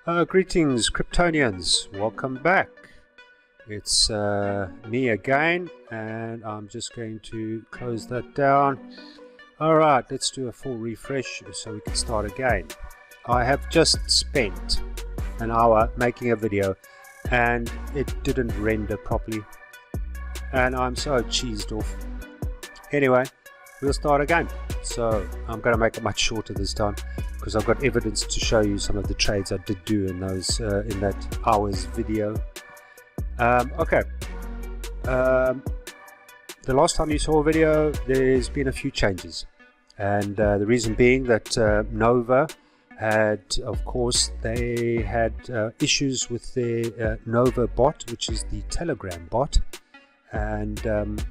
Greetings Kryptonians, welcome back. It's me again, and I'm just going to close that down. Alright, let's do a full refresh so we can start again. I have just spent an hour making a video and it didn't render properly and I'm so cheesed off. Anyway, we'll start again. So I'm going to make it much shorter this time because I've got evidence to show you some of the trades I did do in those in that hour's video. The last time you saw a video, there's been a few changes, and the reason being that Nova had, of course, they had issues with their Nova bot, which is the Telegram bot, and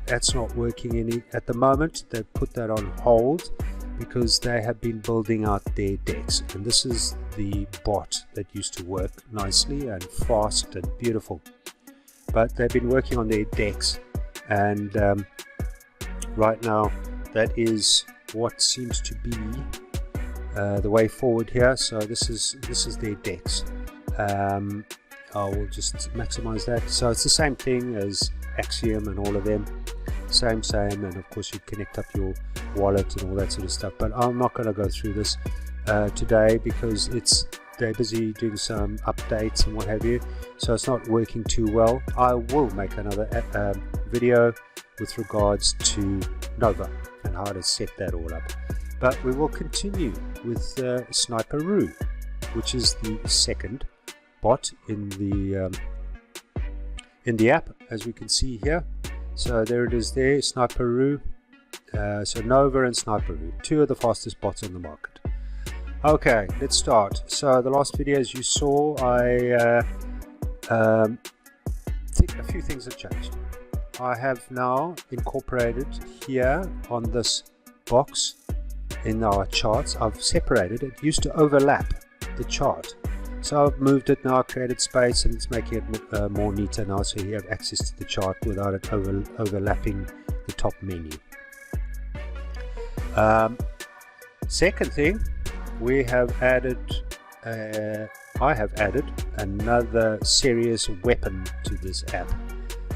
that's not working at the moment. They've put that on hold because they have been building out their decks, and this is the bot that used to work nicely and fast and beautiful, but they've been working on their decks, and right now that is what seems to be the way forward here. So this is their decks. I will just maximize that. So it's the same thing as Axiom and all of them, same, and of course you connect up your wallet and all that sort of stuff, but I'm not going to go through this today because they're busy doing some updates and what have you, so it's not working too well. I will make another video with regards to Nova and how to set that all up, but we will continue with Sniperoo, which is the second bot in the app, as we can see here. So there it is there, Sniperoo. So Nova and Sniperoo, two of the fastest bots on the market. Okay, let's start. So the last videos you saw, I think a few things have changed. I have now incorporated here on this box in our charts, I've separated it. It used to overlap the chart, so I've moved it now, created space, and it's making it more neater now, so you have access to the chart without it overlapping the top menu. Second thing, we have added I have added another serious weapon to this app,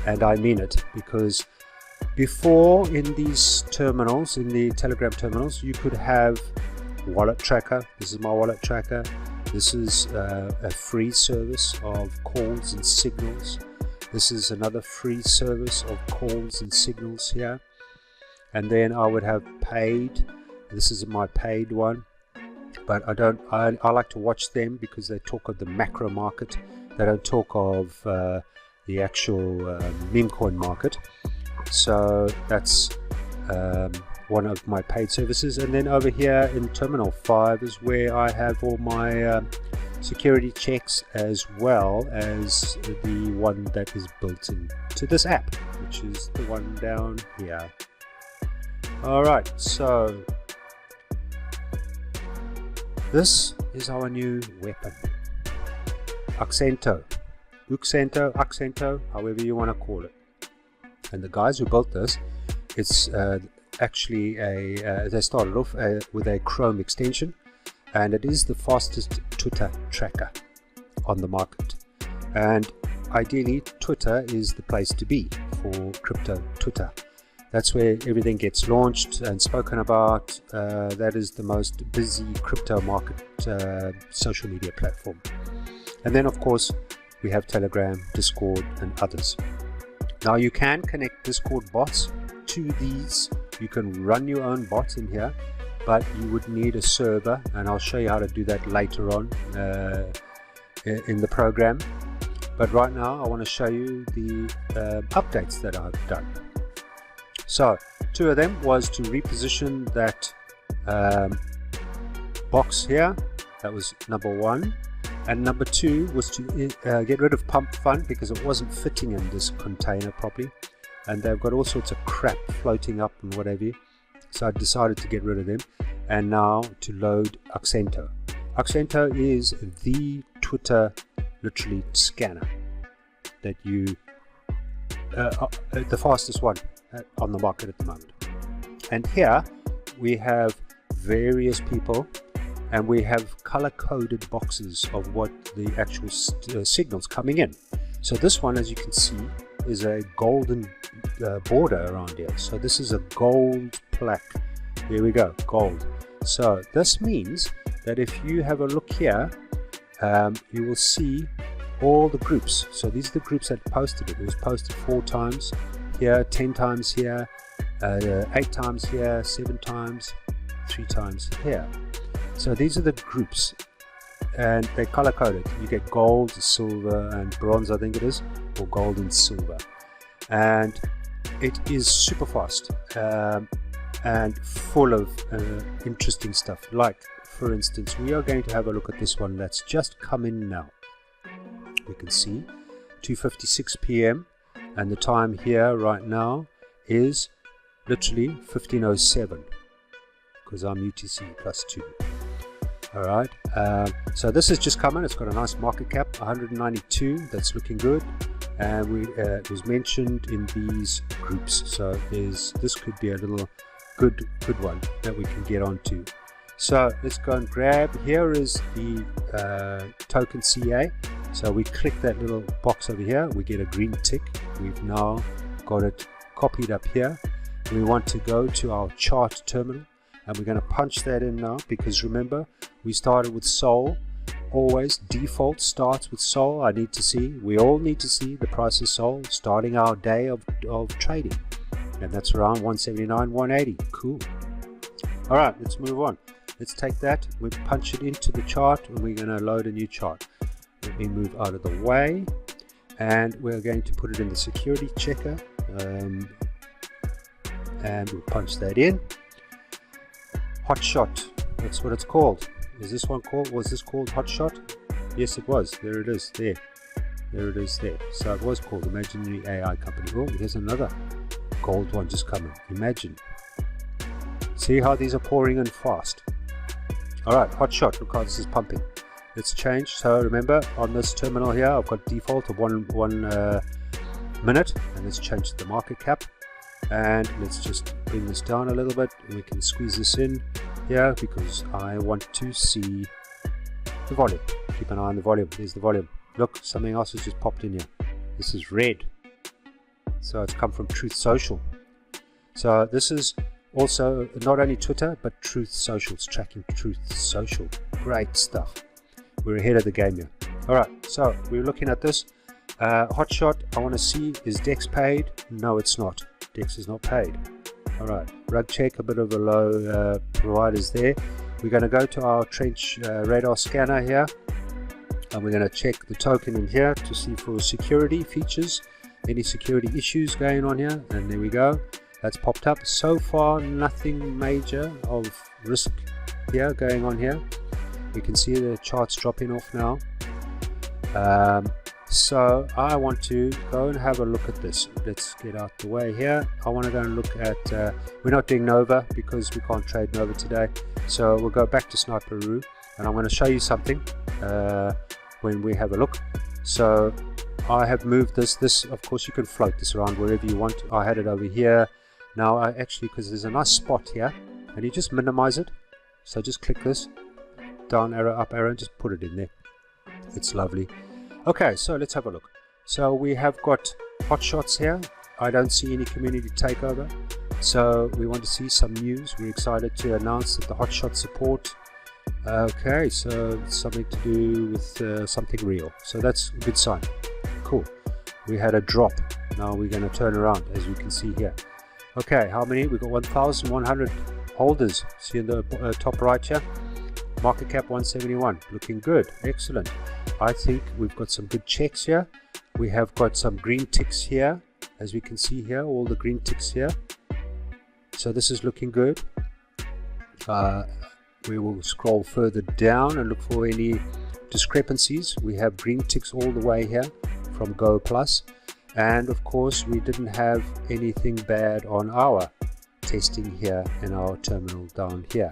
and I mean it, because before in these terminals, in the Telegram terminals, you could have wallet tracker. This is my wallet tracker. This is a free service of calls and signals. This is another free service of calls and signals here, and then I would have paid. This is my paid one, but I like to watch them because they talk of the macro market. They don't talk of the actual meme coin market. So that's one of my paid services. And then over here in Terminal 5 is where I have all my security checks, as well as the one that is built into this app, which is the one down here. Alright, so this is our new weapon, Accento, however you want to call it. And the guys who built this, it's actually they started off with a Chrome extension, and it is the fastest Twitter tracker on the market. And ideally, Twitter is the place to be for crypto Twitter. That's where everything gets launched and spoken about. That is the most busy crypto market social media platform. And then, of course, we have Telegram, Discord, and others. Now you can connect Discord bots to these. You can run your own bots in here, but you would need a server, and I'll show you how to do that later on in the program. But right now I want to show you the updates that I've done. So two of them was to reposition that box here. That was number one. And number two was to get rid of Pump Fund because it wasn't fitting in this container properly, and they've got all sorts of crap floating up and whatever. So I decided to get rid of them, and now to load Accento. Accento is the Twitter literally scanner that you the fastest one on the market at the moment. And here we have various people and we have color-coded boxes of what the actual signals coming in. So this one, as you can see, is a golden border around here. So this is a gold plaque. There we go, gold. So this means that if you have a look here, you will see all the groups. So these are the groups that posted it. It was posted 4 times here, 10 times here, 8 times here, 7 times, 3 times here. So these are the groups, and they're color coded. You get gold, silver, and bronze, I think it is, or gold and silver. And it is super fast and full of interesting stuff. Like, for instance, we are going to have a look at this one that's just come in now. We can see 2:56 p.m. and the time here right now is literally 15:07 because I'm UTC +2. Alright, so this has just come in. It's got a nice market cap, 192. That's looking good, and it was mentioned in these groups. So this could be a little good one that we can get onto. So let's go and grab. Here is the token CA. So we click that little box over here. We get a green tick. We've now got it copied up here. We want to go to our chart terminal, and we're going to punch that in now, because remember, we started with Sol. Always default starts with Sol. We all need to see the price of Sol starting our day of trading, and that's around 179, 180. Cool. All right, let's move on. Let's take that, we punch it into the chart, and we're going to load a new chart. Let me move out of the way, and we're going to put it in the security checker, and we'll punch that in. Hot shot, that's what it's called. Was this called Hot Shot? Yes, it was. There it is, there it is there. So it was called Imaginary AI Company. Oh, here's another gold one just coming. Imagine. See how these are pouring in fast. Alright, Hot Shot, look how this is pumping. Let's change. So remember, on this terminal here, I've got default of one minute, and let's change the market cap, and let's just bring this down a little bit. We can squeeze this in here because I want to see the volume. Keep an eye on the volume. There's the volume. Look, something else has just popped in here. This is red, so it's come from Truth Social. So this is also not only Twitter, but Truth Social. It's tracking Truth Social. Great stuff. We're ahead of the game here. Alright, so we're looking at this. Hot Shot, I want to see, is DEX paid? No, it's not. DEX is not paid. Alright, Rug Check, a bit of a low providers there. We're going to go to our Trench radar scanner here, and we're going to check the token in here to see for security features, any security issues going on here, and there we go. That's popped up. So far, nothing major of risk here going on here. You can see the charts dropping off now. So I want to go and have a look at this. Let's get out the way here. I want to go and look at, we're not doing Nova because we can't trade Nova today. So we'll go back to Sniperoo, and I'm going to show you something when we have a look. So I have moved this, of course you can float this around wherever you want. I had it over here. Now I actually, because there's a nice spot here, and you just minimize it. So just click this, down arrow, up arrow, and just put it in there. It's lovely. Okay, so let's have a look. So we have got Hot Shots here. I don't see any community takeover, so we want to see some news. We're excited to announce that the Hot Shot support. Okay, so it's something to do with something real, so that's a good sign. Cool. We had a drop. Now we're going to turn around, as we can see here. Okay, how many? We've got 1,100 holders. See in the top right here? Market cap 171. Looking good. Excellent. I think we've got some good checks here. We have got some green ticks here, as we can see here, all the green ticks here. So this is looking good. We will scroll further down and look for any discrepancies. We have green ticks all the way here from Go Plus. And of course, we didn't have anything bad on our testing here in our terminal down here.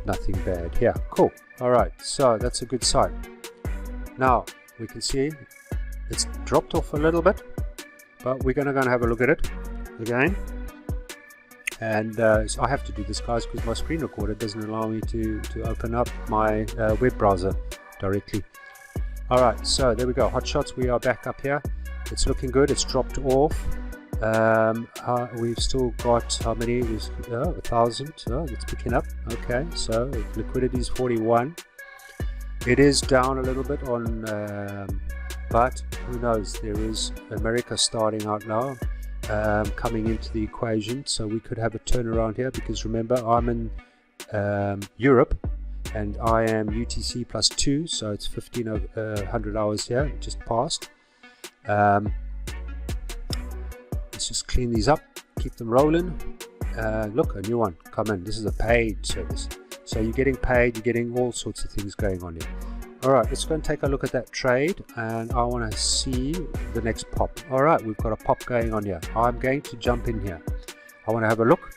Nothing bad here. Cool. All right. So that's a good sign. Now we can see it's dropped off a little bit, but we're going to go and have a look at it again. And so I have to do this, guys, because my screen recorder doesn't allow me to open up my web browser directly. Alright, so there we go, hot shots. We are back up here. It's looking good. It's dropped off. We've still got how many? 1,000. Oh, it's picking up. Okay, so liquidity is 41. It is down a little bit on, but who knows? There is America starting out now, coming into the equation, so we could have a turnaround here, because remember, I'm in Europe and I am UTC plus 2, so it's 1500 hours here, just passed. Let's just clean these up, keep them rolling. Look, a new one come in. This is a paid service, so you're getting paid, you're getting all sorts of things going on here. Alright, let's go and take a look at that trade, and I want to see the next pop. Alright, we've got a pop going on here. I'm going to jump in here. I want to have a look,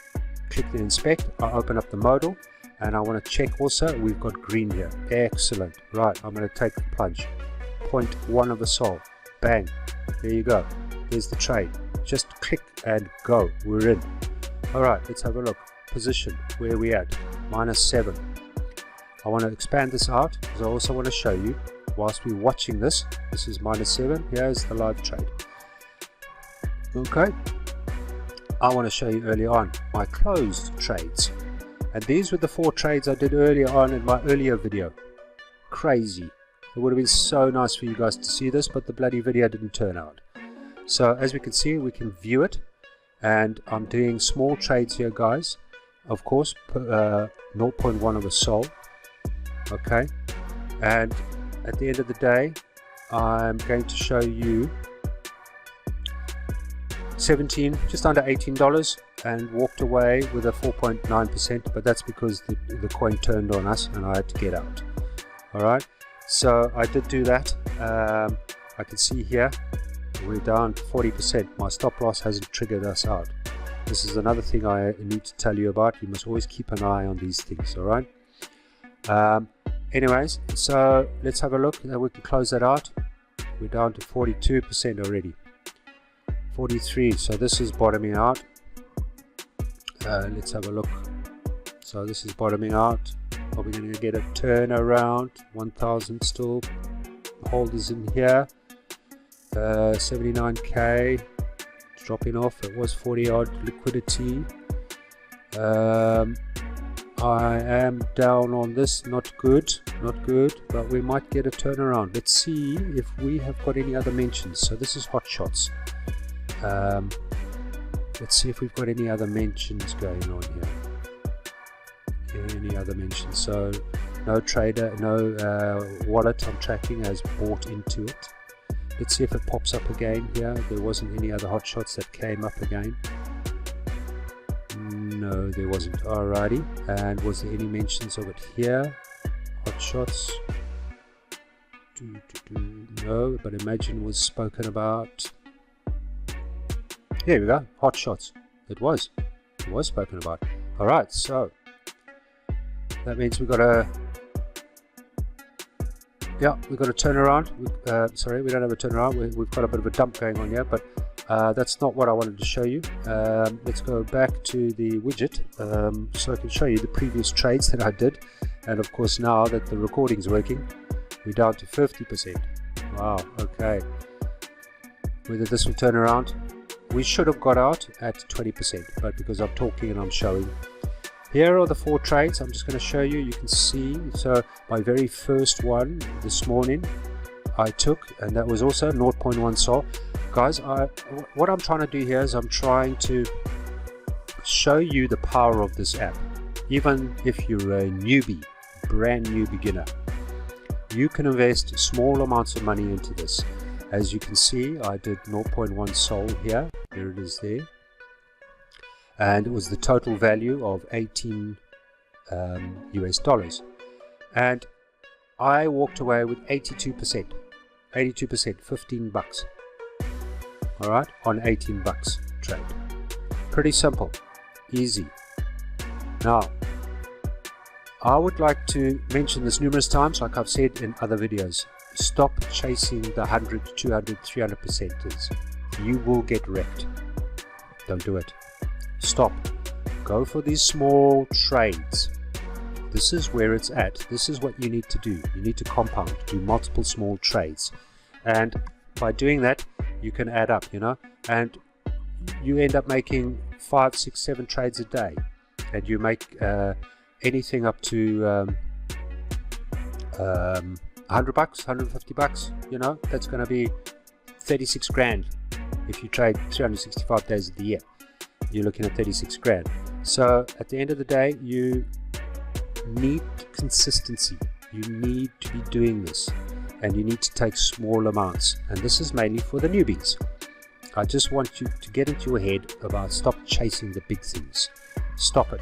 click the inspect, I open up the modal, and I want to check also, we've got green here. Excellent. Right, I'm going to take the plunge. 0.1 of a sol. Bang. There you go. There's the trade. Just click and go. We're in. Alright, let's have a look. Position, where are we at? -7. I want to expand this out because I also want to show you, whilst we're watching this, this is -7. Here's the live trade. Okay. I want to show you earlier on my closed trades. And these were the 4 trades I did earlier on in my earlier video. Crazy. It would have been so nice for you guys to see this, but the bloody video didn't turn out. So as we can see, we can view it, and I'm doing small trades here, guys. Of course, 0.1 of a sol. Okay, and at the end of the day, I'm going to show you 17, just under $18, and walked away with a 4.9%, but that's because the coin turned on us and I had to get out. Alright, so I did do that. I can see here we're down 40%. My stop loss hasn't triggered us out. This is another thing I need to tell you about. You must always keep an eye on these things. Alright, anyways, so let's have a look. Now we can close that out. We're down to 42% already. 43, so this is bottoming out. Let's have a look. So this is bottoming out. Are we going to get a turnaround? 1,000 still holders in here. 79k, it's dropping off. It was 40 odd liquidity. I am down on this. Not good, but we might get a turnaround. Let's see if we have got any other mentions. So this is hot shots. Let's see if we've got any other mentions going on here. Any other mentions? So no trader, no wallet I'm tracking has bought into it. Let's see if it pops up again here. There wasn't any other hot shots that came up again. No, there wasn't. Alrighty. And was there any mentions of it here? Hot shots. No, but imagine was spoken about. Here we go, hot shots. It was spoken about. Alright, so that means we've got a turnaround. Sorry, we don't have a turnaround. We've got a bit of a dump going on here, but that's not what I wanted to show you. Let's go back to the widget so I can show you the previous trades that I did. And of course, now that the recording's working, we're down to 50%. Wow, okay. Whether this will turn around, we should have got out at 20%, but because I'm talking and I'm showing. Here are the 4 trades. I'm just going to show you. You can see. So my very first one this morning I took, and that was also 0.1 sol. Guys, what I'm trying to do here is I'm trying to show you the power of this app. Even if you're a newbie, brand new beginner, you can invest small amounts of money into this. As you can see, I did 0.1 sol here. There it is there. And it was the total value of 18 US dollars. And I walked away with 82%. 82%, 15 bucks. Alright, on 18 bucks trade. Pretty simple, easy. Now, I would like to mention this numerous times, like I've said in other videos. Stop chasing the 100, 200, 300%. You will get wrecked. Don't do it. Stop. Go for these small trades. This is where it's at. This is what you need to do. You need to compound, do multiple small trades. And by doing that, you can add up, you know, and you end up making 5, 6, 7 trades a day. And you make anything up to $100, $150, you know, that's going to be 36 grand. If you trade 365 days of the year, you're looking at 36 grand. So at the end of the day, you need consistency. You need to be doing this, and you need to take small amounts, and this is mainly for the newbies. I just want you to get into your head about stop chasing the big things. Stop it.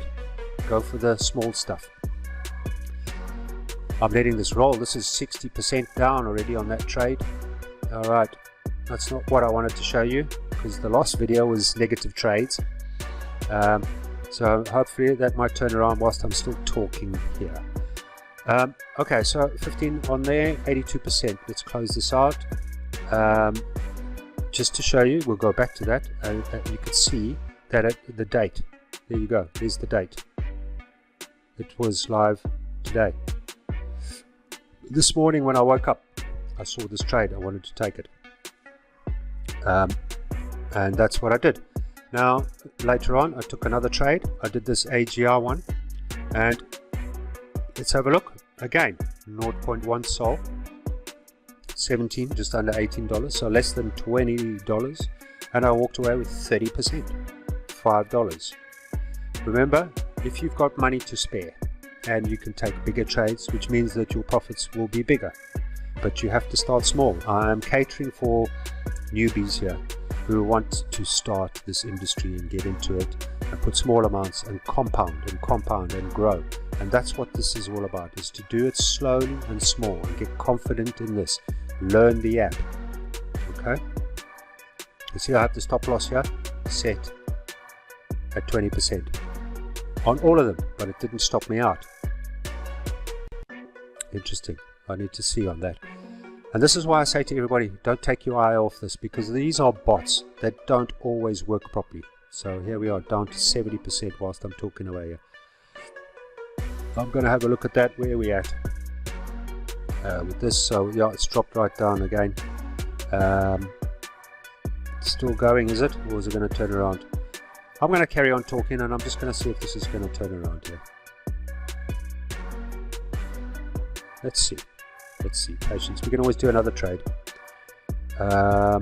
Go for the small stuff. I'm letting this roll. This is 60% down already on that trade. Alright, that's not what I wanted to show you, because the last video was negative trades. So hopefully that might turn around whilst I'm still talking here. Okay, so 15 on there, 82%. Let's close this out. Just to show you, we'll go back to that. You can see that at the date. There you go. There's the date. It was live today. This morning when I woke up, I saw this trade. I wanted to take it. And that's what I did. Now, later on, I took another trade. I did this AGR one. And let's have a look. Again, 0.1 sol. 17, just under $18. So less than $20. And I walked away with 30%. $5. Remember, if you've got money to spare, and you can take bigger trades, which means that your profits will be bigger. But you have to start small. I am catering for newbies here who want to start this industry and get into it and put small amounts and compound and grow. And that's what this is all about, is to do it slowly and small and get confident in this. Learn the app. Okay? You see I have the stop loss here set at 20% on all of them, but it didn't stop me out. Interesting. I need to see on that. And this is why I say to everybody, don't take your eye off this, because these are bots that don't always work properly. So here we are, down to 70% whilst I'm talking away here. I'm going to have a look at that, where we at with this. So yeah, it's dropped right down again. Still going, is it? Or is it going to turn around? I'm going to carry on talking, and I'm just going to see if this is going to turn around here. Let's see. Let's see. Patience. We can always do another trade. Yeah,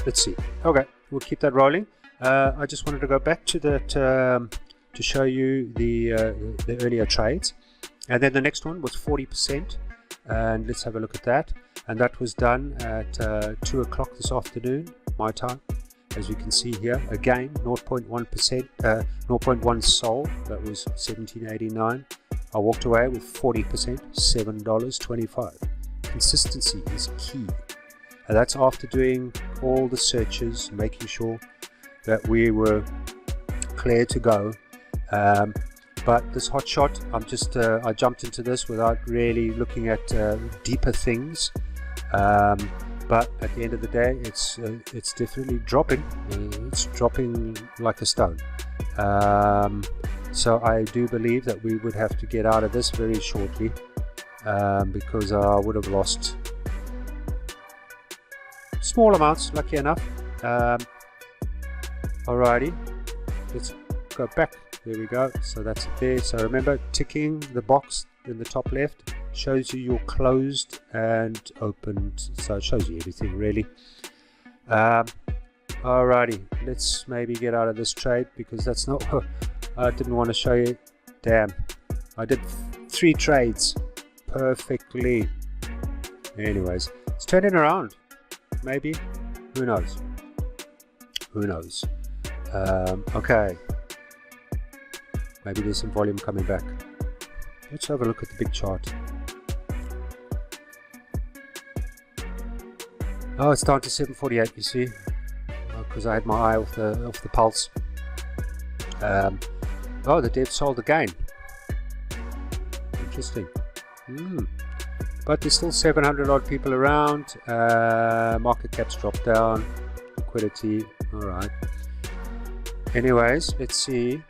let's see. Okay, we'll keep that rolling. I just wanted to go back to that to show you the earlier trades, and then the next one was 40%, and let's have a look at that. And that was done at 2 o'clock this afternoon, my time. As you can see here, again 0.1%, 0.1 sol. That was 17.89. I walked away with 40%, $7.25. Consistency is key, and that's after doing all the searches, making sure that we were clear to go. But this hot shot, I jumped into this without really looking at deeper things. But at the end of the day, it's definitely dropping. It's dropping like a stone. So I do believe that we would have to get out of this very shortly, because I would have lost small amounts, lucky enough. Alrighty, let's go back. There we go. So that's it there. So remember, ticking the box in the top left shows you your closed and opened, so it shows you everything really. Alrighty, let's maybe get out of this trade, because that's not what I didn't want to show you. Damn, I did 3 trades perfectly. Anyways, it's turning around. Maybe, who knows? Who knows? Okay, maybe there's some volume coming back. Let's have a look at the big chart. Oh, it's down to 748. You see, because I had my eye off the pulse. Oh, the dev sold again. Interesting. But there's still 700 odd people around. Market caps dropped down. Liquidity All right. Anyways, let's see.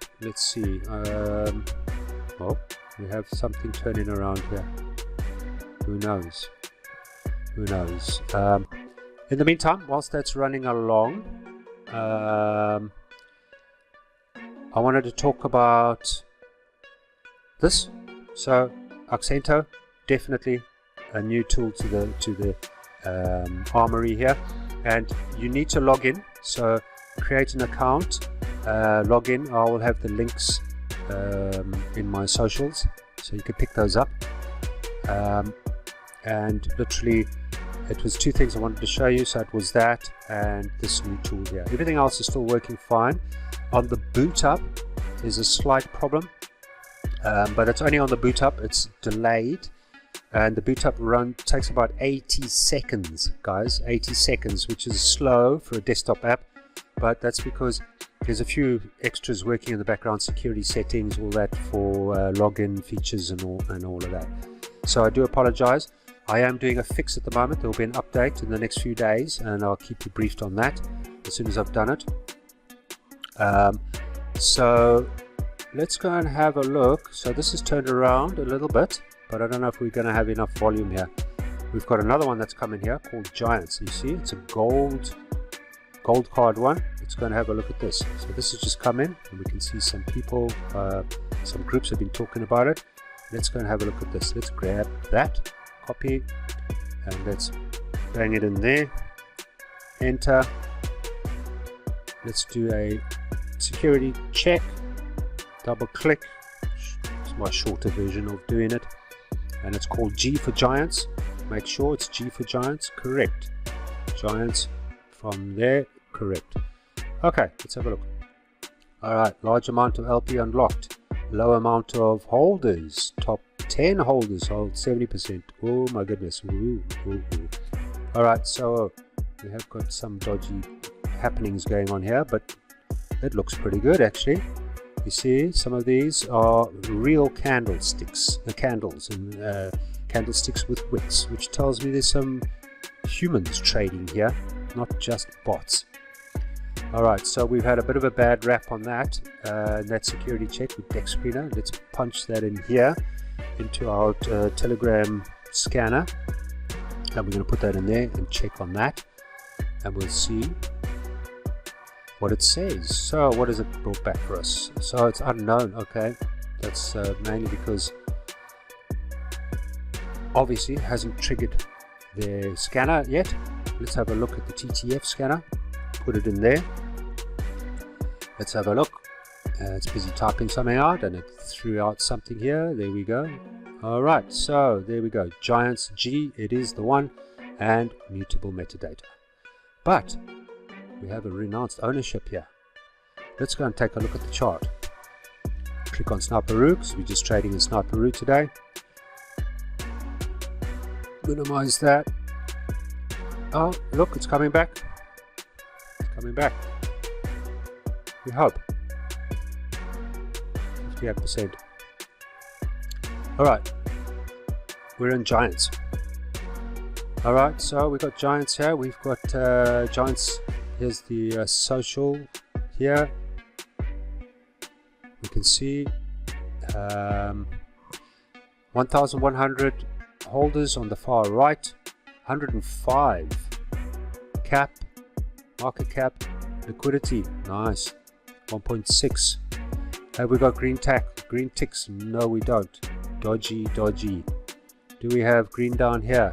Well, we have something turning around here. Who knows? In the meantime, whilst that's running along, I wanted to talk about this. So Accento, definitely a new tool to the armory here, and you need to log in. So create an account, log in. I will have the links in my socials, so you can pick those up. And literally, it was two things I wanted to show you. So it was that and this new tool here. Everything else is still working fine. On the boot up, there's a slight problem, but it's only on the boot up. It's delayed, and the boot up run takes about 80 seconds, guys. 80 seconds, which is slow for a desktop app, but that's because there's a few extras working in the background, security settings, all that for login features and all of that. So I do apologize. I am doing a fix at the moment. There will be an update in the next few days, and I'll keep you briefed on that as soon as I've done it. So let's go and have a look. So this is turned around a little bit, but I don't know if we're going to have enough volume here. We've got another one that's coming here called Giants. You see, it's a gold card one. Let's go and have a look at this. So this has just come in, and we can see some people, some groups have been talking about it. Let's go and have a look at this. Let's grab that, copy, and let's bang it in there. Enter. Let's do a security check. Double click. It's my shorter version of doing it, and it's called G for Giants. Make sure it's G for Giants. Correct. Giants from there. Correct. Okay, let's have a look. Alright, large amount of LP unlocked. Low amount of holders. Top 10 holders hold 70%. Oh my goodness. Alright, so we have got some dodgy happenings going on here, but it looks pretty good actually. You see, some of these are real candlesticks, candles, and candlesticks with wicks, which tells me there's some humans trading here, not just bots. Alright, so we've had a bit of a bad rap on that, that security check with Deck Screener. Let's punch that in here into our Telegram scanner, and we're going to put that in there and check on that, and we'll see what it says. So what has it brought back for us? So it's unknown. Okay, that's mainly because obviously it hasn't triggered the scanner yet. Let's have a look at the TTF scanner. Put it in there. Let's have a look. It's busy typing something out, and it threw out something here. There we go. Alright, so there we go. Giants G, it is the one, and mutable metadata. But we have a renounced ownership here. Let's go and take a look at the chart. Click on Sniperoo, because we're just trading in Sniperoo today. Minimize that. Oh, look, it's coming back. It's coming back. We hope. 58%. Alright. We're in Giants. Alright, so we've got Giants here. We've got Giants. Here's the social here. We can see 1,100 holders on the far right. 105 cap, market cap, liquidity, nice, 1.6. Have we got green ticks? No, we don't. Dodgy. Do we have green down here?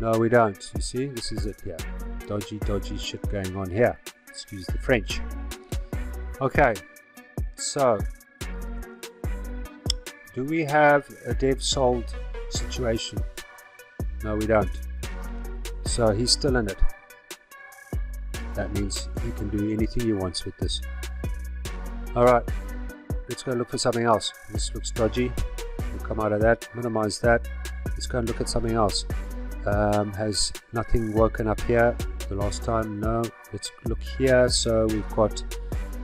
No, we don't. You see, this is it here. Dodgy shit going on here. Excuse the French. Okay, so do we have a dev sold situation? No, we don't. So he's still in it. That means he can do anything he wants with this. Alright, let's go look for something else. This looks dodgy. We'll come out of that, minimize that. Let's go and look at something else. Has nothing woken up here the last time? No. Let's look here. So we've got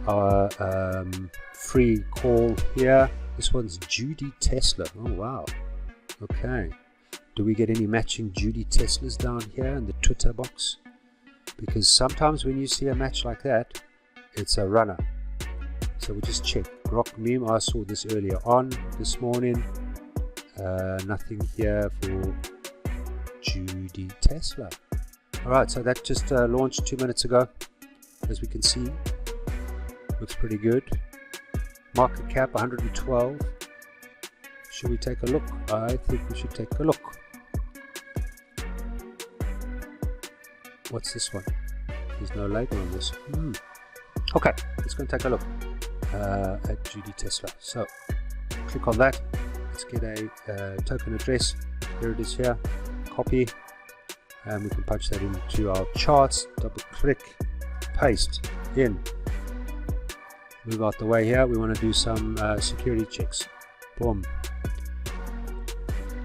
our free call here. This one's Judy Tesla. Oh wow. Okay. Do we get any matching Judy Teslas down here in the Twitter box? because sometimes when you see a match like that, it's a runner. So we'll just check. Rock meme, I saw this earlier on this morning. Nothing here for Judy Tesla. Alright, so that just launched 2 minutes ago. As we can see, looks pretty good. Market cap 112. Should we take a look? I think we should take a look. What's this one? There's no label on this. Okay, let's go and take a look at Judy Tesla. So click on that. Let's get a token address. Here it is here. Copy. And we can punch that into our charts. Double click. Paste in. Move out the way here. We want to do some security checks. Boom.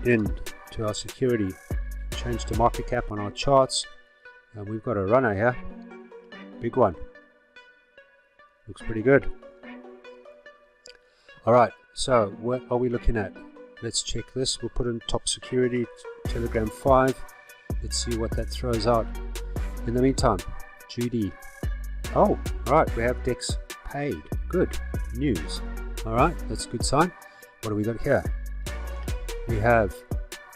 In to our security. Change to market cap on our charts. And we've got a runner here. Big one. Looks pretty good. Alright, so what are we looking at? Let's check this. We'll put in top security, Telegram 5. Let's see what that throws out. In the meantime, Judy. Oh, right, we have DEX paid. Good news. Alright, that's a good sign. What do we got here? We have,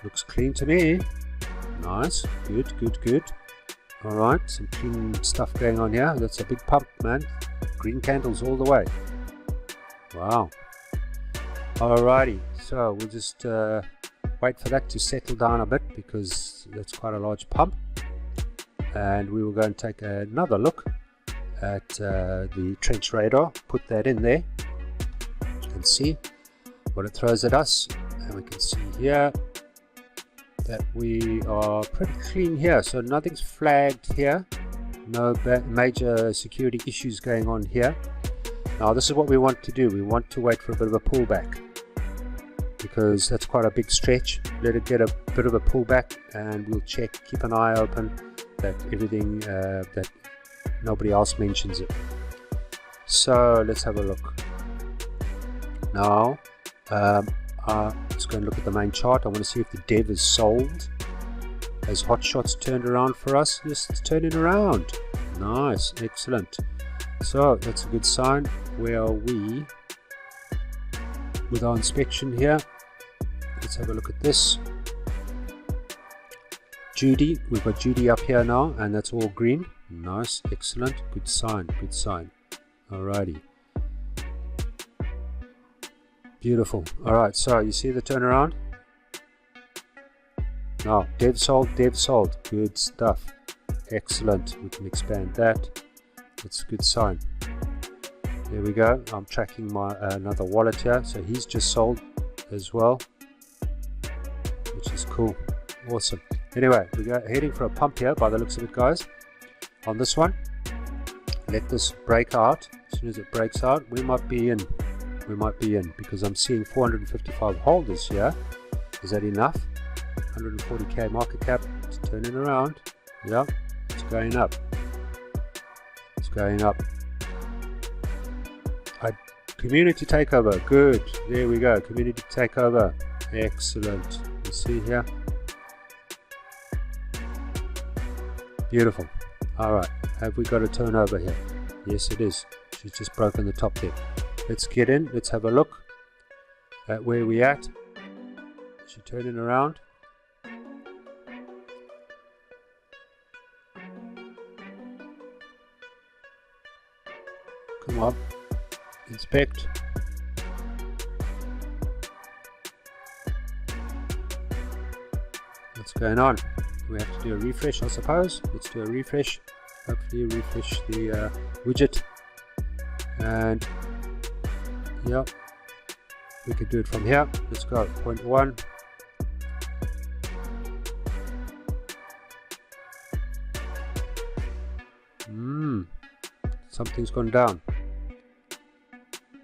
looks clean to me. Nice, good, good, good. Alright, some clean stuff going on here. That's a big pump, man. Green candles all the way. Wow. Alrighty, so we'll just wait for that to settle down a bit because that's quite a large pump. And we will go and take another look at the trench radar. Put that in there and see what it throws at us. And we can see here that we are pretty clean here, so nothing's flagged here, no major security issues going on here. Now this is what we want to do. We want to wait for a bit of a pullback because that's quite a big stretch. Let it get a bit of a pullback and we'll check, keep an eye open that everything that nobody else mentions it. So let's have a look. Now let's go and look at the main chart. I want to see if the dev is sold. Has hot shots turned around for us? Yes, it's turning around. Nice, excellent. So that's a good sign. Where are we with our inspection here? Let's have a look at this. Judy, we've got Judy up here now, and that's all green. Nice, excellent, good sign, good sign. Alrighty. Beautiful. Alright, so you see the turnaround? Now, dev sold, good stuff. Excellent, we can expand that. That's a good sign. There we go. I'm tracking my another wallet here, so he's just sold as well, which is cool. Awesome. Anyway, we're heading for a pump here by the looks of it, guys. On this one, let this break out. As soon as it breaks out, we might be in. We might be in because I'm seeing 455 holders here. Is that enough? 140k market cap. It's turning around. Yeah, it's going up. It's going up. Community takeover. Good. There we go. Community takeover. Excellent. You see here. Beautiful. Alright. Have we got a turnover here? Yes, it is. She's just broken the top there. Let's get in. Let's have a look at where we at. Is she turning around? Come on. Inspect. What's going on? We have to do a refresh, I suppose. Let's do a refresh. Hopefully refresh the widget. And yeah, we can do it from here. Let's go. 0.1. Something's gone down.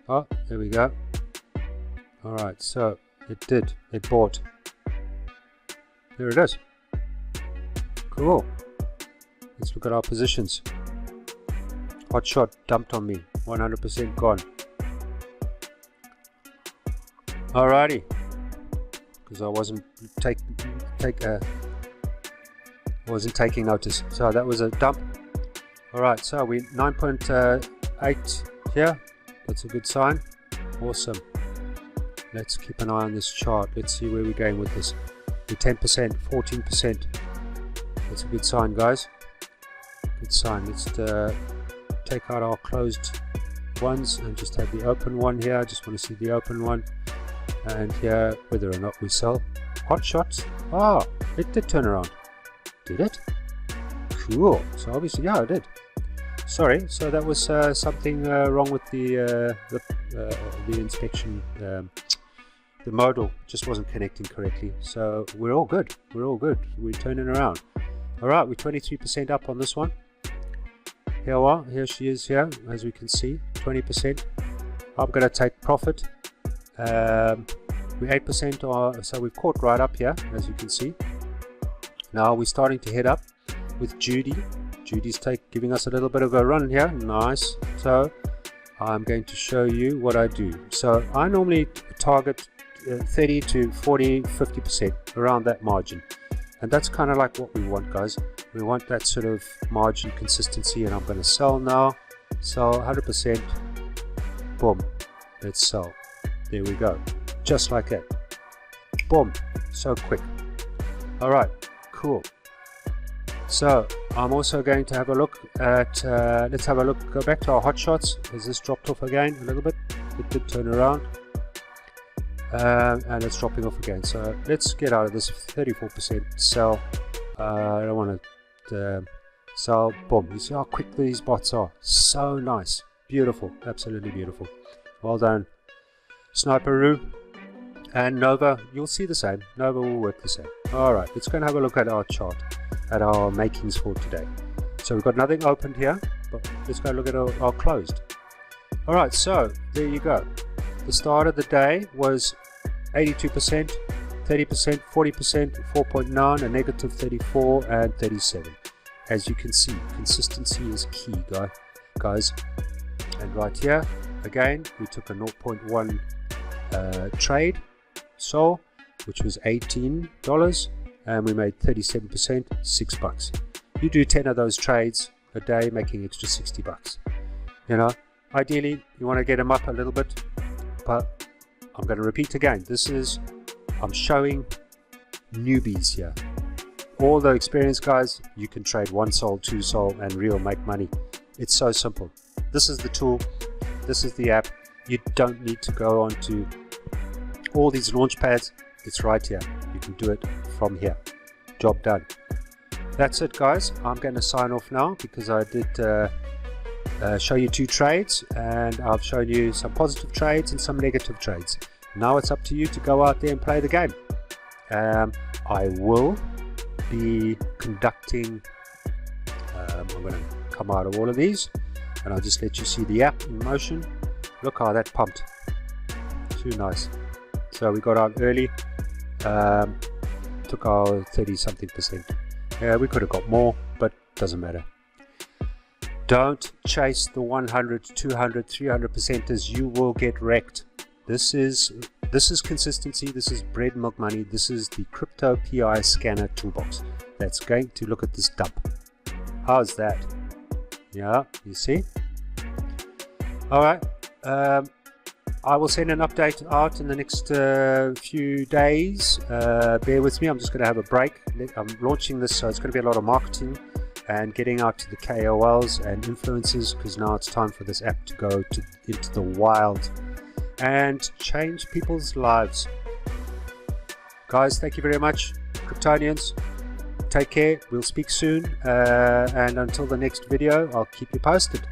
Oh, there we go. Alright, so it bought. There it is. Cool. Let's look at our positions. Hot shot dumped on me. 100% gone. Alrighty. Because I wasn't taking notice. So that was a dump. Alright, so we 9.8 here. That's a good sign. Awesome. Let's keep an eye on this chart. Let's see where we're going with this. We're 10%, 14%. That's a good sign, guys. Good sign. Let's take out our closed ones and just have the open one here. I just want to see the open one. And here, whether or not we sell. Hot shots. Ah, it did turn around. Did it? Cool. So obviously, yeah, it did. Sorry, so that was something wrong with the inspection. The modal just wasn't connecting correctly. So we're all good. We're all good. We're turning around. All right, we're 23% up on this one. Here we are. Here she is here, as we can see, 20%. I'm going to take profit. We're 8%, so we've caught right up here, as you can see. Now we're starting to head up with Judy. Judy's giving us a little bit of a run here. Nice. So I'm going to show you what I do. So I normally target 30 to 40, 50%, around that margin. And that's kind of like what we want, guys. We want that sort of margin consistency, and I'm going to sell now. Sell 100%. Boom. Let's sell. There we go. Just like that. Boom. So quick. All right. Cool. So I'm also going to have a look at, let's have a look, go back to our hot shots. Has this dropped off again a little bit? It did turn around. And it's dropping off again. So let's get out of this. 34% sell. I don't want to sell. Boom. You see how quick these bots are. So nice. Beautiful. Absolutely beautiful. Well done, Sniperoo. And Nova, you'll see the same. Nova will work the same. Alright, let's go and have a look at our chart, at our makings for today. So we've got nothing opened here, but let's go look at our closed. Alright, so there you go. The start of the day was 82%, 30%, 40%, 4.9, a negative 34, and 37. As you can see, consistency is key, guys. And right here, again, we took a 0.1 trade, which was $18, and we made 37%, $6. You do 10 of those trades a day, making extra $60. You know, ideally you want to get them up a little bit, but I'm going to repeat again, I'm showing newbies here. All the experienced guys, you can trade 1 sol, 2 sol, and real make money. It's so simple. This is the tool, this is the app. You don't need to go on to all these launch pads. It's right here. You can do it from here. Job done. That's it, guys. I'm going to sign off now because I did show you 2 trades, and I've shown you some positive trades and some negative trades. Now it's up to you to go out there and play the game. I will be conducting, I'm going to come out of all of these, and I'll just let you see the app in motion. Look how that pumped. Too nice. So we got out early, took our 30 something percent. Yeah, we could have got more, but doesn't matter. Don't chase the 100, 200, 300% as you will get wrecked. This is consistency. This is bread milk money. This is the crypto PI scanner toolbox that's going to look at this dump. How's that? Yeah, you see? All right. I will send an update out in the next few days. Bear with me. I'm just going to have a break. I'm launching this, so it's going to be a lot of marketing and getting out to the KOLs and influencers, because now it's time for this app to go into the wild and change people's lives. Guys, thank you very much. Kryptonians, take care. We'll speak soon. And until the next video, I'll keep you posted.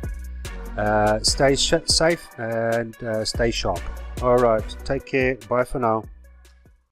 Stay safe and stay sharp. Alright, take care. Bye for now.